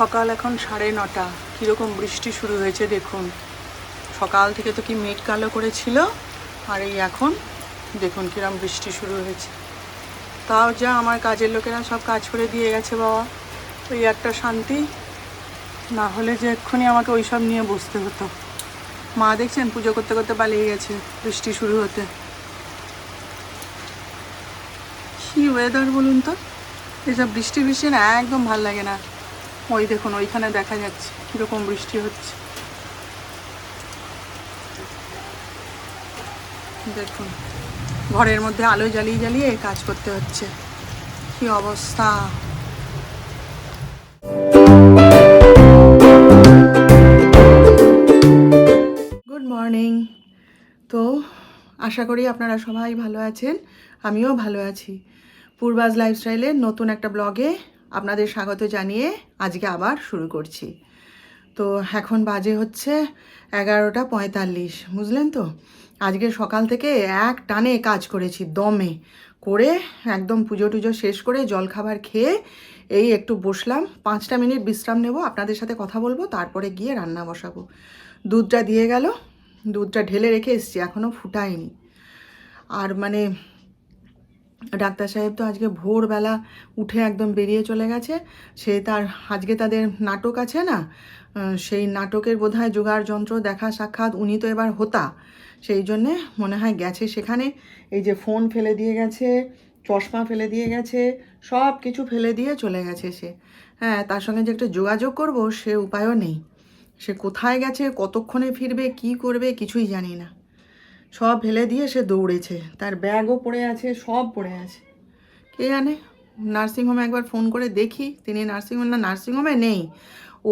সকাল এখন 9:30। কীরকম বৃষ্টি শুরু হয়েছে দেখুন। সকাল থেকে তো কি মেঘ কালো করেছিল, আর এই এখন দেখুন কিরম বৃষ্টি শুরু হয়েছে। তাও যা আমার কাজের লোকেরা সব কাজ করে দিয়ে গেছে বাবা, ওই একটা শান্তি। না হলে যে এক্ষুনি আমাকে ওই সব নিয়ে বসতে হতো। মা দেখছেন পুজো করতে করতে পালিয়ে গেছে বৃষ্টি শুরু হতে। কী ওয়েদার বলুন তো, এসব বৃষ্টি বৃষ্টি না একদম ভাল লাগে না। ওই দেখুন ওইখানে দেখা যাচ্ছে কীরকম বৃষ্টি হচ্ছে, দেখুন ঘরের মধ্যে আলো জ্বালিয়ে জ্বালিয়ে কাজ করতে হচ্ছে, কি অবস্থা। Good morning. তো আশা করি আপনারা সবাই ভালো আছেন, আমিও ভালো আছি। পূর্বাজ লাইফস্টাইলের নতুন একটা ব্লগে আপনাদের স্বাগত জানিয়ে আজকে আবার শুরু করছি। তো এখন বাজে হচ্ছে 11:45, বুঝলেন তো। আজকে সকাল থেকে এক টানে কাজ করেছি, দমে করে একদম পুজো টুজো শেষ করে জলখাবার খেয়ে এই একটু বসলাম। 5টা মিনিট বিশ্রাম নেব, আপনাদের সাথে কথা বলবো, তারপরে গিয়ে রান্না বসাবো। দুধটা দিয়ে গেল, দুধটা ঢেলে রেখে এসছি, এখনও ফুটায়নি। আর মানে ডাক্তার সাহেব তো আজকে ভোরবেলা উঠে একদম বেরিয়ে চলে গেছে। সে তার আজকে তাদের নাটক আছে না, সেই নাটকের বোধহয় জোগাড় যন্ত্র দেখা সাক্ষাৎ, উনি তো এবার হোতা, সেই জন্যে মনে হয় গেছে সেখানে। এই যে ফোন ফেলে দিয়ে গেছে, চশমা ফেলে দিয়ে গেছে, সব কিছু ফেলে দিয়ে চলে গেছে সে। হ্যাঁ, তার সঙ্গে যে একটু যোগাযোগ করব সে উপায়ও নেই। সে কোথায় গেছে, কতক্ষণে ফিরবে, কি করবে কিছুই জানি না। সব ফেলে দিয়ে সে দৌড়েছে, তার ব্যাগও পড়ে আছে, সব পড়ে আছে। কে জানে, নার্সিংহোমে একবার ফোন করে দেখি। তিনি নার্সিংহোমে নেই,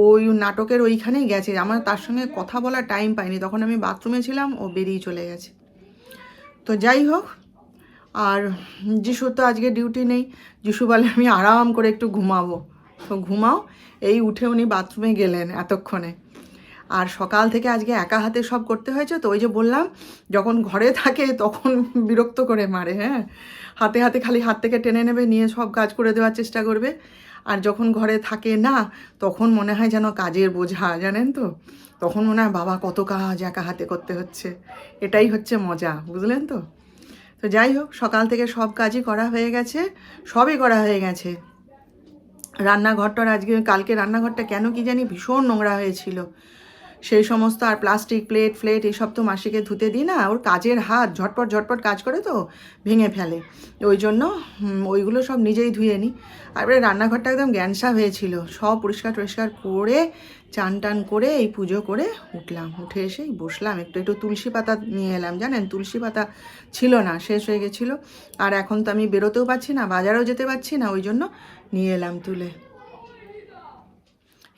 ওই নাটকের ওইখানেই গেছে। আমার তার সঙ্গে কথা বলার টাইম পাইনি, তখন আমি বাথরুমে ছিলাম, ও বেরিয়ে চলে গেছে। তো যাই হোক, আর যিশুর তো আজকে ডিউটি নেই। যিশু বলে আমি আরাম করে একটু ঘুমাবো। তো ঘুমাও, এই উঠে উনি বাথরুমে গেলেন এতক্ষণে। আর সকাল থেকে আজকে একা হাতে সব করতে হয়েছে। তো ওই যে বললাম, যখন ঘরে থাকে তখন বিরক্ত করে মারে। হ্যাঁ, হাতে হাতে খালি হাত থেকে টেনে নেবে, নিয়ে সব কাজ করে দেওয়ার চেষ্টা করবে। আর যখন ঘরে থাকে না, তখন মনে হয় যেন কাজের বোঝা, জানেন তো। তখন মনে হয় বাবা কত কাজ একা হাতে করতে হচ্ছে। এটাই হচ্ছে মজা, বুঝলেন তো। তো যাই হোক, সকাল থেকে সব কাজই করা হয়ে গেছে, সবই করা হয়ে গেছে। রান্নাঘরটার আজকে, কালকে রান্নাঘরটা কেন কি জানি ভীষণ নোংরা হয়েছিল। সেই সমস্ত আর প্লাস্টিক প্লেট ফ্লেট এইসব তো মাসিকে ধুতে দিই না, ওর কাজের হাত ঝটপট ঝটপট কাজ করে তো ভেঙে ফেলে, ওই জন্য ওইগুলো সব নিজেই ধুয়ে নিই। আর এবারে রান্নাঘরটা একদম গ্যানসা হয়েছিল, সব পরিষ্কার টরিষ্কার করে চান টান করে এই পুজো করে উঠলাম। উঠে এসেই বসলাম, একটু একটু তুলসী পাতা নিয়ে এলাম। জানেন, তুলসী পাতা ছিল না, শেষ হয়ে গেছিলো। আর এখন তো আমি বেরোতেও পারছি না, বাজারেও যেতে পারছি না, ওই জন্য নিয়ে এলাম তুলে,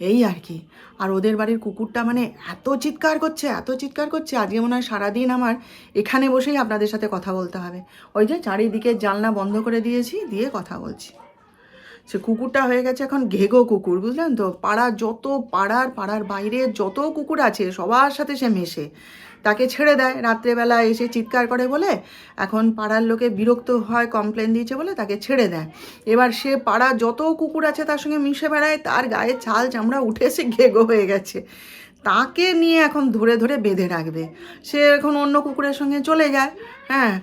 এই আর কি। আর ওদের বাড়ির কুকুরটা মানে এত চিৎকার করছে, এত চিৎকার করছে, আজকে মনে হয় সারাদিন আমার এখানে বসেই আপনাদের সাথে কথা বলতে হবে। ওই যে চারিদিকে জানলা বন্ধ করে দিয়েছি, দিয়ে কথা বলছি। সে কুকুরটা হয়ে গেছে এখন ঘেঘো কুকুর, বুঝলেন তো। পাড়ার বাইরে যত কুকুর আছে সবার সাথে সে মেশে। তাকে ছেড়ে দেয়, রাত্রেবেলা এসে চিৎকার করে বলে এখন পাড়ার লোকে বিরক্ত হয়, কমপ্লেন দিয়েছে বলে তাকে ছেড়ে দেয়। এবার সে পাড়া যত কুকুর আছে তার সঙ্গে মিশে বেড়ায়, তার গায়ে ছাল চামড়া উঠে সে ঘেঘো হয়ে গেছে। তাকে নিয়ে এখন ধরে ধরে বেঁধে রাখবে। সে এখন অন্য কুকুরের সঙ্গে চলে যায়, হ্যাঁ,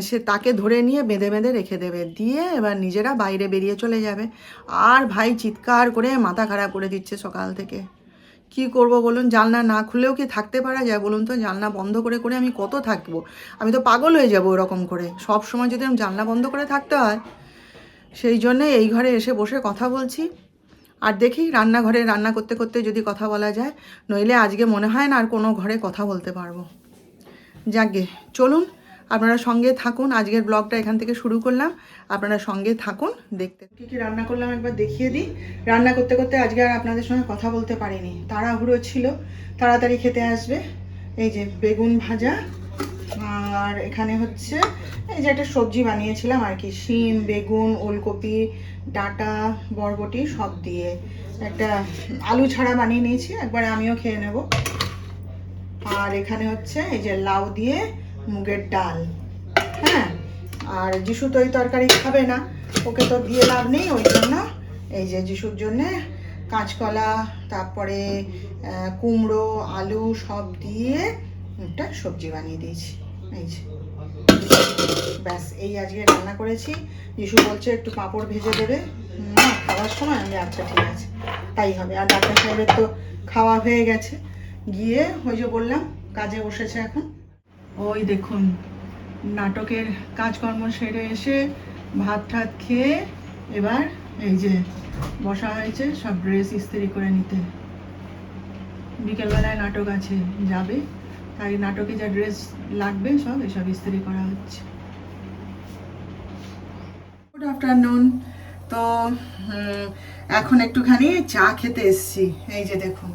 সে তাকে ধরে নিয়ে বেঁধে বেঁধে রেখে দেবে, দিয়ে এবার নিজেরা বাইরে বেরিয়ে চলে যাবে। আর ভাই চিৎকার করে মাথা খারাপ করে দিচ্ছে সকাল থেকে। কি করব বলুন, জানলা না খুলেও কি থাকতে পারা যায় বলুন তো। জানলা বন্ধ করে করে আমি কত থাকবো, আমি তো পাগল হয়ে যাব ওরকম করে। সব সময় যদি আমি জানলা বন্ধ করে থাকতে হয়, সেই জন্যে এই ঘরে এসে বসে কথা বলছি। আর দেখি রান্নাঘরে রান্না করতে করতে যদি কথা বলা যায়, নইলে আজকে মনে হয় না আর কোনো ঘরে কথা বলতে পারবো। যাকগে, চলুন আপনারা সঙ্গে থাকুন। আজকের ব্লগটা এখান থেকে শুরু করলাম, আপনারা সঙ্গে থাকুন দেখতে। কী কী রান্না করলাম একবার দেখিয়ে দিই। রান্না করতে করতে আজকে আর আপনাদের সঙ্গে কথা বলতে পারিনি, তাড়াহুড়ো ছিল, তাড়াতাড়ি খেতে আসবে। এই যে বেগুন ভাজা, আর এখানে হচ্ছে এই যে একটা সবজি বানিয়েছিলাম আর কি, শিম বেগুন ওলকপি ডাঁটা বরবটি সব দিয়ে একটা আলু ছাড়া বানিয়ে নিয়েছি, একবারে আমিও খেয়ে নেব। আর এখানে হচ্ছে এই যে লাউ দিয়ে মুগের ডাল। হ্যাঁ, আর যিশু তো এই তরকারি খাবে না, ওকে তো দিয়ে লাভ নেই, ওই জন্য এই যে যিশুর জন্যে কাঁচকলা, তারপরে কুমড়ো, আলু সব দিয়ে একটা সবজি বানিয়ে দিয়েছি। এই যে ব্যাস, এই আজকে রান্না করেছি। যিশু বলছে একটু পাঁপড় ভেজে দেবে না খাওয়ার সময়, আমি আচ্ছা ঠিক আছে তাই হবে। আর ডাক্তার সাহেবের তো খাওয়া হয়ে গেছে, গিয়ে ওই যে বললাম কাজে বসেছে এখন। ওই দেখুন নাটকের কাজকর্ম সেরে এসে ভাত ঠাত খেয়ে এবার এই যে বসা হয়েছে সব ড্রেস ইস্ত্রি করে নিতে। বিকেলবেলায় নাটক আছে, যাবে, তাই নাটকে যা ড্রেস লাগবে সব এসব ইস্ত্রি করা হচ্ছে। Good afternoon. তো এখন একটুখানি চা খেতে এসছি। এই যে দেখুন,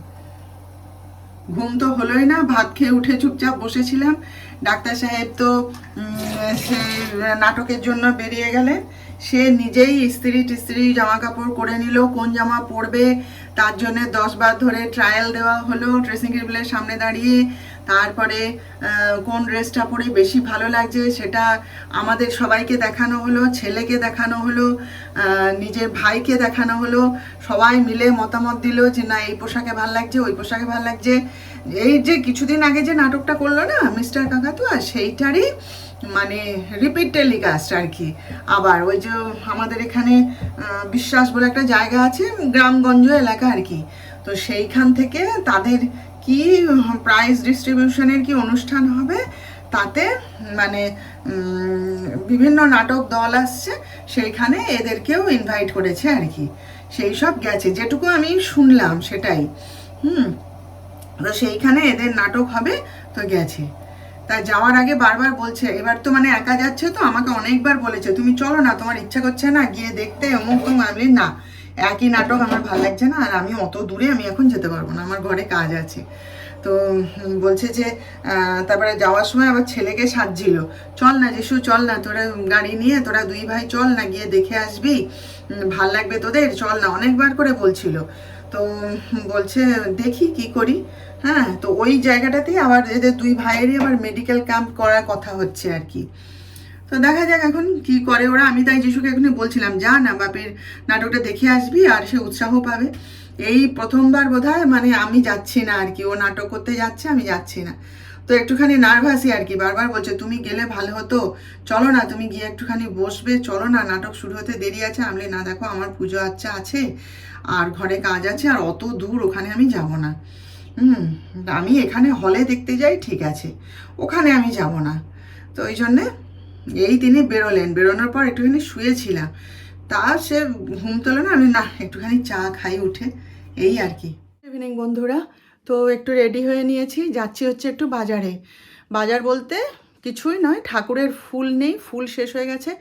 ঘুম তো হলোই না, ভাত খেয়ে উঠে চুপচাপ বসেছিলাম। ডাক্তার সাহেব তো সে নাটকের জন্য বেরিয়ে গেলেন। সে নিজেই ইস্ত্রি টিস্ত্রি জামা কাপড় করে নিল, কোন জামা পরবে তার জন্য 10 বার ধরে ট্রায়াল দেওয়া হলো ড্রেসিং টেবিলের সামনে দাঁড়িয়ে। তারপরে কোন ড্রেসটা পরে বেশি ভালো লাগছে সেটা আমাদের সবাইকে দেখানো হলো, ছেলেকে দেখানো হলো, নিজের ভাইকে দেখানো হলো। সবাই মিলে মতামত দিল যে না এই পোশাকে ভালো লাগছে, ওই পোশাকে ভালো লাগছে। এই যে কিছুদিন আগে যে নাটকটা করলো না মিস্টার কাকাতুয়া, সেইটারই মানে রিপিট টেলিকাস্ট আর কি। আবার ওই যে আমাদের এখানে বিশ্বাস বলে একটা জায়গা আছে, গ্রামগঞ্জ এলাকা আর কি, তো সেইখান থেকে তাদের কি প্রাইজ ডিস্ট্রিবিউশনের কি অনুষ্ঠান হবে, তাতে মানে বিভিন্ন নাটক দল আসছে, সেইখানে এদেরকেও ইনভাইট করেছে আর কি। সেই সব গেছে, যেটুকু আমি শুনলাম সেটাই। তো সেইখানে এদের নাটক হবে, তো গেছে। তা যাওয়ার আগে বারবার বলছে, এবার তো মানে একা যাচ্ছে, তো আমাকে অনেকবার বলেছে তুমি চলো না, তোমার ইচ্ছা করছে না গিয়ে দেখতে অমুক তো। আমি না, একই নাটক আমার ভালো লাগছে না, আর আমি অত দূরে আমি এখন যেতে পারবো না, আমার ঘরে কাজ আছে। তো বলছে যে তারপরে যাওয়ার সময় আবার ছেলেকে সাজছিল, চল না যিশু চল না, তোরা গাড়ি নিয়ে তোরা দুই ভাই চল না, গিয়ে দেখে আসবি, ভাল লাগবে তোদের, চল না, অনেকবার করে বলছিল। তো বলছে দেখি কি করি। হ্যাঁ, তো ওই জায়গাটাতেই আবার এদের দুই ভাইয়েরই আবার মেডিকেল ক্যাম্প করার কথা হচ্ছে আর কি। তো দেখা যাক এখন কি করে ওরা। আমি তাই যিশুকে এখনই বলছিলাম যা না বাপের নাটকটা দেখে আসবি, আর সে উৎসাহ পাবে। এই প্রথমবার বোধহয় মানে আমি যাচ্ছি না আর কি, ও নাটক করতে যাচ্ছে আমি যাচ্ছি না, তো একটুখানি নার্ভাসই আর কি। বারবার বলছে তুমি গেলে ভালো হতো, চলো না তুমি গিয়ে একটুখানি বসবে, চলো না নাটক শুরু হতে দেরি আছে। আমি না দেখো আমার পুজো আচ্ছা আছে, আর ঘরে কাজ আছে, আর অত দূর ওখানে আমি যাব না। আমি এখানে হলে দেখতে যাই ঠিক আছে, ওখানে আমি যাব না। তো ওই জন্যে এই তিনি বেরোলেন, বেরোনোর পর একটুখানি শুয়েছিলাম, তা সে ঘুম তোলে না, আমি না একটুখানি চা খাই উঠে, এই আর কি। ইভিনিং বন্ধুরা, তো একটু রেডি হয়ে নিয়েছি, যাচ্ছি হচ্ছে একটু বাজারে। বাজার বলতে কিছুই নয়, ঠাকুরের ফুল নেই, ফুল শেষ হয়ে গেছে।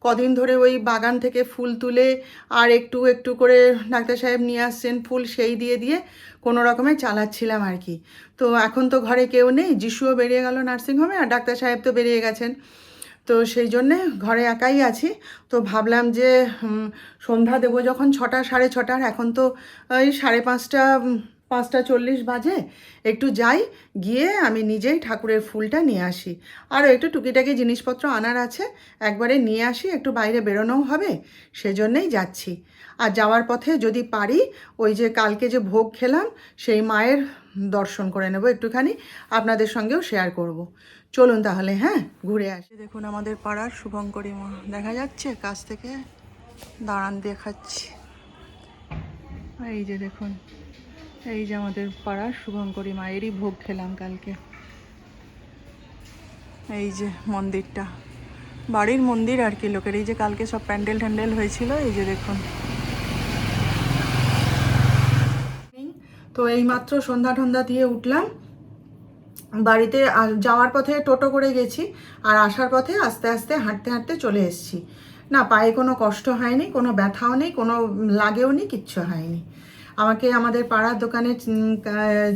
কদিন ধরে ওই বাগান থেকে ফুল তুলে আর একটু একটু করে ডাক্তার সাহেব নিয়ে আসছেন ফুল, সেই দিয়ে দিয়ে কোনো রকমে চালাচ্ছিলাম আর কি। তো এখন তো ঘরে কেউ নেই, যিশুও বেরিয়ে গেল নার্সিংহোমে, আর ডাক্তার সাহেব তো বেরিয়ে গেছেন, তো সেই জন্যে ঘরে একাই আছি। তো ভাবলাম যে সন্ধ্যা দেবো যখন 6টা 6:30, এখন তো ওই 5:30 5:40 বাজে, একটু যাই, গিয়ে আমি নিজেই ঠাকুরের ফুলটা নিয়ে আসি। আরও একটু টুকিটাকি জিনিসপত্র আনার আছে, একবারে নিয়ে আসি, একটু বাইরে বেরোনোও হবে, সেজন্যেই যাচ্ছি। আর যাওয়ার পথে যদি পারি ওই যে কালকে যে ভোগ খেলাম সেই মায়ের দর্শন করে নেব একটুখানি, আপনাদের সঙ্গেও শেয়ার করব। চলুন তাহলে, হ্যাঁ ঘুরে আসি। দেখুন আমাদের পাড়ার শুভঙ্করী মা দেখা যাচ্ছে কাছ থেকে, দাঁড়ান দেখাচ্ছি। এই যে দেখুন, এই যে আমাদের পাড়ার শুভঙ্করী মায়েরই ভোগ খেলাম কালকে। এই যে মন্দিরটা, বাড়ির মন্দির আর কি লোকের, এই যে কালকে সব প্যান্ডেল ট্যান্ডেল হয়েছিল, এই যে দেখুন। তো এইমাত্র সন্ধ্যা টন্ধা দিয়ে উঠলাম, বাড়িতে যাওয়ার পথে টোটো করে গেছি, আর আসার পথে আস্তে আস্তে হাঁটতে হাঁটতে চলে এসেছি। না পায়ে কোনো কষ্ট হয়নি, কোনো ব্যথাও নেই, কোনো লাগেও নি, কিচ্ছু হয়নি। আমাকে আমাদের পাড়ার দোকানের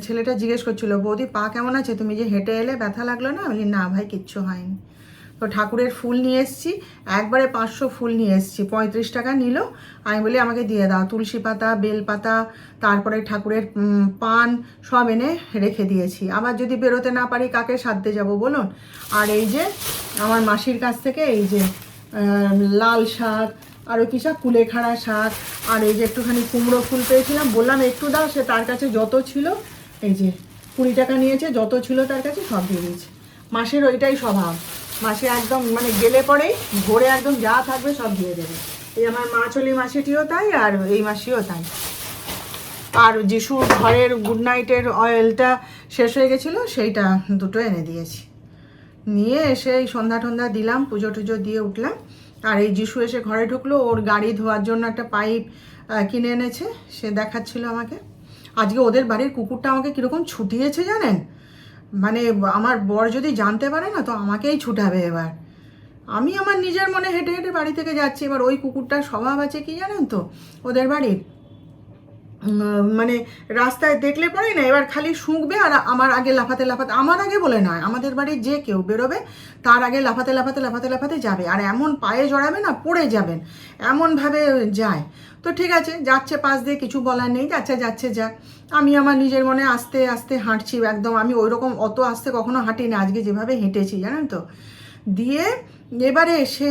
ছেলেটা জিজ্ঞেস করছিল, বৌদি পা কেমন আছে, তুমি যে হেঁটে এলে ব্যথা লাগলো না? বলি না ভাই কিচ্ছু হয়নি। তো ঠাকুরের ফুল নিয়ে এসেছি, একবারে 500 ফুল নিয়ে এসেছি, 35 টাকা নিল। আমি বলি আমাকে দিয়ে দাও, তুলসী পাতা, বেল পাতা, তারপরে ঠাকুরের পান সব এনে রেখে দিয়েছি। আবার যদি বেরোতে না পারি কাকে সাধতে যাব বলুন। আর এই যে আমার মাসির কাছ থেকে এই যে লাল শাক আর ওই কী শাক, কুলেখাড়া শাক, আর এই যে একটুখানি কুমড়ো ফুল পেয়েছিলাম, বললাম একটু দাও, সে তার কাছে যত ছিল, এই যে 20 টাকা নিয়েছে, যত ছিল তার কাছে সব দিয়ে দিয়েছে। মাসের ওইটাই স্বভাব, মাসে একদম মানে গেলে পরেই ভোরে একদম যা থাকবে সব দিয়ে দেবে। এই আমার মাছলি মাসিটিও তাই, আর এই মাসিও তাই। আর যিশুর ঘরের গুড নাইটের অয়েলটা শেষ হয়ে গেছিলো, সেইটা দুটো এনে দিয়েছি। নিয়ে এসে এই সন্ধ্যা টন্ধা দিলাম, পুজো টুজো দিয়ে উঠলাম। আর এই যিশু এসে ঘরে ঢুকলো, ওর গাড়ি ধোয়ার জন্য একটা পাইপ কিনে এনেছে, সে দেখাচ্ছিল আমাকে। আজকে ওদের বাড়ির কুকুরটা আমাকে কীরকম ছুটিয়েছে জানেন, মানে আমার বর যদি জানতে পারে না তো আমাকেই ছুটাবে এবার। আমি আমার নিজের মনে হেঁটে হেঁটে বাড়ি থেকে যাচ্ছি, এবার ওই কুকুরটার স্বভাব আছে কি জানেন তো ওদের বাড়ির, মানে রাস্তায় দেখলে পরে না এবার খালি শুঁকবে আর আমার আগে লাফাতে লাফাতে, আমার আগে বলে নয়, আমাদের বাড়ির যে কেউ বেরোবে তার আগে লাফাতে লাফাতে লাফাতে লাফাতে যাবে, আর এমন পায়ে জড়াবে না পড়ে যাবেন, এমনভাবে যায়। তো ঠিক আছে, যাচ্ছে পাশ দিয়ে, কিছু বলার নেই, যাচ্ছে যাচ্ছে যাক। আমি আমার নিজের মনে আস্তে আস্তে হাঁটছি একদম, আমি ওই রকম অত আস্তে কখনো হাঁটি না, আজকে যেভাবে হেঁটেছি জানেন তো। দিয়ে এবারে সে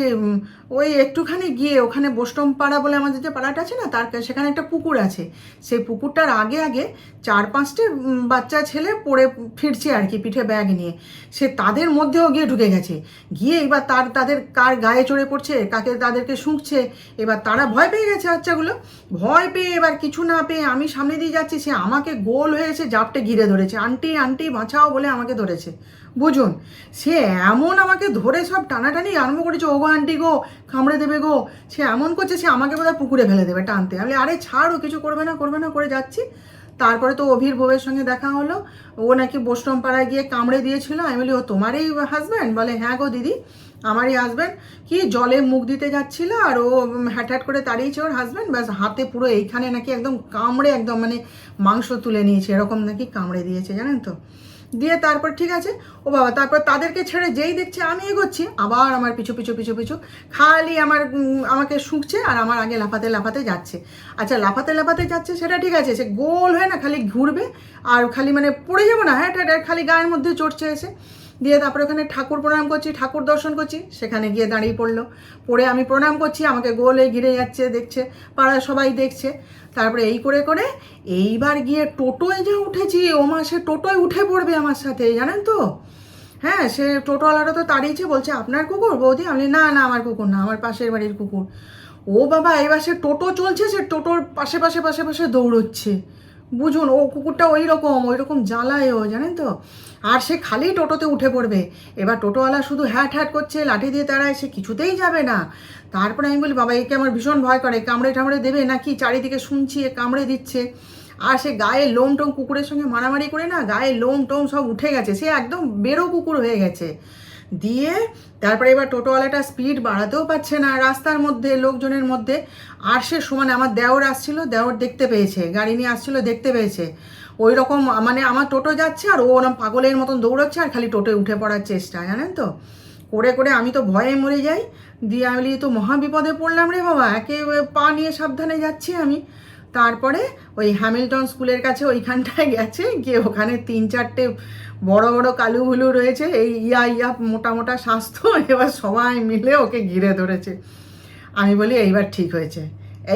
ওই একটুখানি গিয়ে ওখানে বোস্টম পাড়া বলে আমাদের যে পাড়াটা আছে না, তার সেখানে একটা পুকুর আছে, সেই পুকুরটার আগে আগে 4-5টে বাচ্চা ছেলে পড়ে ফিরছে আর কি, পিঠে ব্যাগ নিয়ে। সে তাদের মধ্যেও গিয়ে ঢুকে গেছে, গিয়ে এবার তাদের কার গায়ে চড়ে পড়ছে, কাকে তাদেরকে শুঁকছে। এবার তারা ভয় পেয়ে গেছে বাচ্চাগুলো, ভয় পেয়ে এবার কিছু না পেয়ে আমি সামনে দিয়ে যাচ্ছি, সে আমাকে গোল হয়ে এসে জাপটে ঘিরে ধরেছে, আন্টি আন্টি বাঁচাও বলে আমাকে ধরেছে, বুঝুন। সে এমন আমাকে ধরে সব টানাটানি আরম্ভ করেছে, ও গো আন্টি গো কামড়ে দেবে গো, সে এমন করছে সে আমাকে বোধহয় পুকুরে ফেলে দেবে টানতে। আমি আরে ছাড়, ও কিছু করবে না করবে না করে যাচ্ছি। তারপরে তো অভির বউয়ের সঙ্গে দেখা হলো, ও নাকি বোস্টম পাড়ায় গিয়ে কামড়ে দিয়েছিল। আমি বলি ও তোমারই হাজব্যান্ড? বলে হ্যাঁ গো দিদি আমারই হাজব্যান্ড। কি জলে মুখ দিতে যাচ্ছিল আর ও হ্যাট হ্যাট করে তাড়িয়েছে ওর হাজব্যান্ড, ব্যাস হাতে পুরো এইখানে নাকি একদম কামড়ে একদম মানে মাংস তুলে নিয়েছে, এরকম নাকি কামড়ে দিয়েছে জানেন তো। দিয়ে তারপর ঠিক আছে, ও বাবা, তারপর তাদেরকে ছেড়ে যেই দেখছে আমি এগোচ্ছি, আবার আমার পিছু পিছু পিছু পিছু খালি আমাকে শুঁকছে আর আমার আগে লাফাতে লাফাতে যাচ্ছে। আচ্ছা লাফাতে লাফাতে যাচ্ছে সেটা ঠিক আছে, সে গোল হয় না খালি ঘুরবে আর খালি মানে পড়ে যাবো না, হ্যাঁ খালি গায়ের মধ্যে চড়ছে এসে। দিয়ে তারপরে ওখানে ঠাকুর প্রণাম করছি, ঠাকুর দর্শন করছি, সেখানে গিয়ে দাঁড়িয়ে পড়লো। পড়ে আমি প্রণাম করছি, আমাকে গোলে ঘিরে যাচ্ছে, দেখছে, পাড়ায় সবাই দেখছে। তারপরে এই করে করে এইবার গিয়ে টোটোয় যা উঠেছি, ও মা সে টোটোয় উঠে পড়বে আমার সাথে জানেন তো। হ্যাঁ, সে টোটোওয়ালাটা তো তাড়িয়েছে, বলছে আপনার কুকুর বৌদি? আমি না না আমার কুকুর না, আমার পাশের বাড়ির কুকুর। ও বাবা, এবার সে টোটো চলছে, সে টোটোর পাশে পাশে পাশে পাশে দৌড়চ্ছে, বুঝুন। ও কুকুরটা ওই রকম জ্বালায় ও জানেন তো। আর সে খালি টোটোতে উঠে পড়বে। এবার টোটোওয়ালা শুধু হ্যাট হ্যাট করছে, লাঠি দিয়ে তাড়ায়, সে কিছুতেই যাবে না। তারপরে আমি বলি বাবা একে আমার ভীষণ ভয় করে, কামড়ে টামড়ে দেবে নাকি, চারিদিকে শুনছি এ কামড়ে দিচ্ছে। আর সে গায়ে লোম টোম কুকুরের সঙ্গে মারামারি করে না, গায়ে লোম টোম সব উঠে গেছে, সে একদম বেরো কুকুর হয়ে গেছে। দিয়ে তারপরে এবার টোটোওয়ালাটা স্পিড বাড়াতেও পারছে না রাস্তার মধ্যে লোকজনের মধ্যে। আর সে সমানে আমার দেওর আসছিল, দেওর দেখতে পেয়েছে, গাড়ি নিয়ে আসছিল, দেখতে পেয়েছে ওই রকম মানে আমার টোটো যাচ্ছে আর ও ওরকম পাগলের মতন দৌড়াচ্ছে আর খালি টোটোয় উঠে পড়ার চেষ্টা জানেন তো। করে করে আমি তো ভয়ে মরে যাই। দিয়ে আমি তো মহা বিপদে পড়লাম রে বাবা, একে পা নিয়ে সাবধানে যাচ্ছি আমি। তারপরে ওই হ্যামিল্টন স্কুলের কাছে ওইখানটায় গেছে, গিয়ে ওখানে 3-4টে বড় বড় কালু ভুলু রয়েছে, এই ইয়া মোটা মোটা স্বাস্থ্য, এবার সবাই মিলে ওকে ঘিরে ধরেছে। আমি বলি এইবার ঠিক হয়েছে,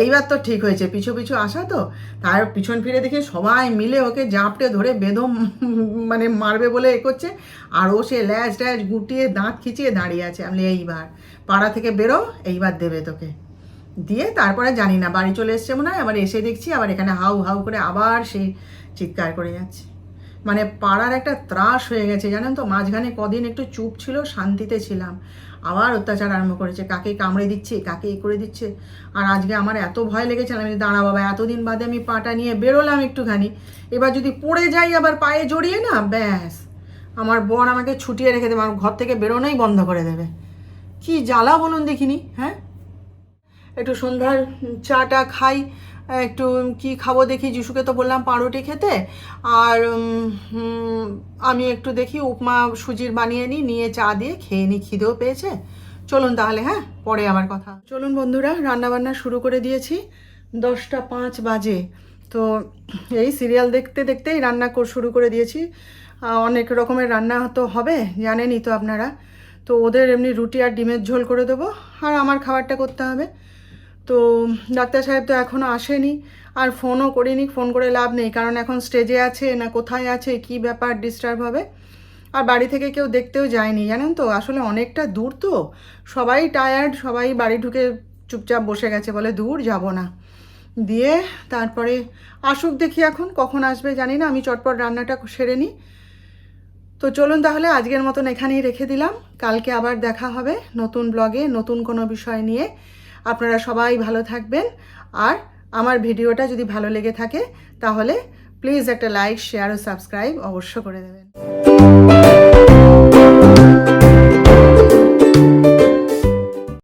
এইবার তো ঠিক হয়েছে, পিছু পিছু আসা তো। তার পিছন ফিরে দেখি সবাই মিলে ওকে জাপটে ধরে বেদম মানে মারবে বলে এ করছে। আর ও সে ল্যাজ ট্যাজ গুটিয়ে দাঁত খিচিয়ে দাঁড়িয়ে আছে। আমি এইবার পাড়া থেকে বেরো, এইবার দেবে তোকে। দিয়ে তারপরে জানি না বাড়ি চলে এসছে মনে হয়, আবার এসে দেখছি আবার এখানে হাউ হাউ করে আবার সেই চিৎকার করে যাচ্ছে। মানে পাড়ার একটা ত্রাস হয়ে গেছে জানেন তো। মাঝখানে কদিন একটু চুপ ছিল, শান্তিতে ছিলাম, আবার অত্যাচার আরম্ভ করেছে, কাকে কামড়ে দিচ্ছে, কাকে এ করে দিচ্ছে। আর আজকে আমার এত ভয় লেগেছে, আমি দাঁড়া বাবা, এতদিন বাদে আমি পাটা নিয়ে বেরোলাম একটুখানি, এবার যদি পড়ে যাই আবার পায়ে জড়িয়ে না, ব্যাস আমার বোন আমাকে ছুটিয়ে রেখে দেবে, আমার ঘর থেকে বেরোনোই বন্ধ করে দেবে। কি জ্বালা বলুন দেখিনি। হ্যাঁ, একটু সন্ধ্যার চাটা খাই, একটু কি খাবো দেখি, যিশুকে তো বললাম পাউরুটি খেতে, আর আমি একটু দেখি উপমা সুজির বানিয়ে নিয়ে চা দিয়ে খেয়ে নিই, খিদেও পেয়েছে। চলুন তাহলে, হ্যাঁ পরে আবার কথা। চলুন বন্ধুরা, রান্নাবান্না শুরু করে দিয়েছি, 10টা 5 বাজে। তো এই সিরিয়াল দেখতে দেখতেই রান্না শুরু করে দিয়েছি। অনেক রকমের রান্না তো হবে জানেনই তো আপনারা। তো ওদের এমনি রুটি আর ডিমের ঝোল করে দেবো, আর আমার খাবারটা করতে হবে। তো ডাক্তার সাহেব তো এখনও আসেনি, আর ফোনও করিনি, ফোন করে লাভ নেই, কারণ এখন স্টেজে আছে না কোথায় আছে কি ব্যাপার ডিস্টার্ব হবে। আর বাড়ি থেকে কেউ দেখতেও যায়নি, জানেন তো, আসলে অনেকটা দূর তো, সবাই টায়ার্ড, সবাই বাড়ি ঢুকে চুপচাপ বসে গেছে, বলে দূর যাব না। দিয়ে তারপরে আসুক, দেখি এখন কখন আসবে জানি না, আমি চটপট রান্নাটা সেরে নিই। তো চলুন তাহলে আজকের মতন এখানেই রেখে দিলাম, কালকে আবার দেখা হবে নতুন ব্লগে নতুন কোনো বিষয় নিয়ে। আপনারা সবাই ভালো থাকবেন, আর আমার ভিডিওটা যদি ভালো লেগে থাকে তাহলে প্লিজ একটা লাইক, শেয়ার ও সাবস্ক্রাইব অবশ্য করে দেবেন।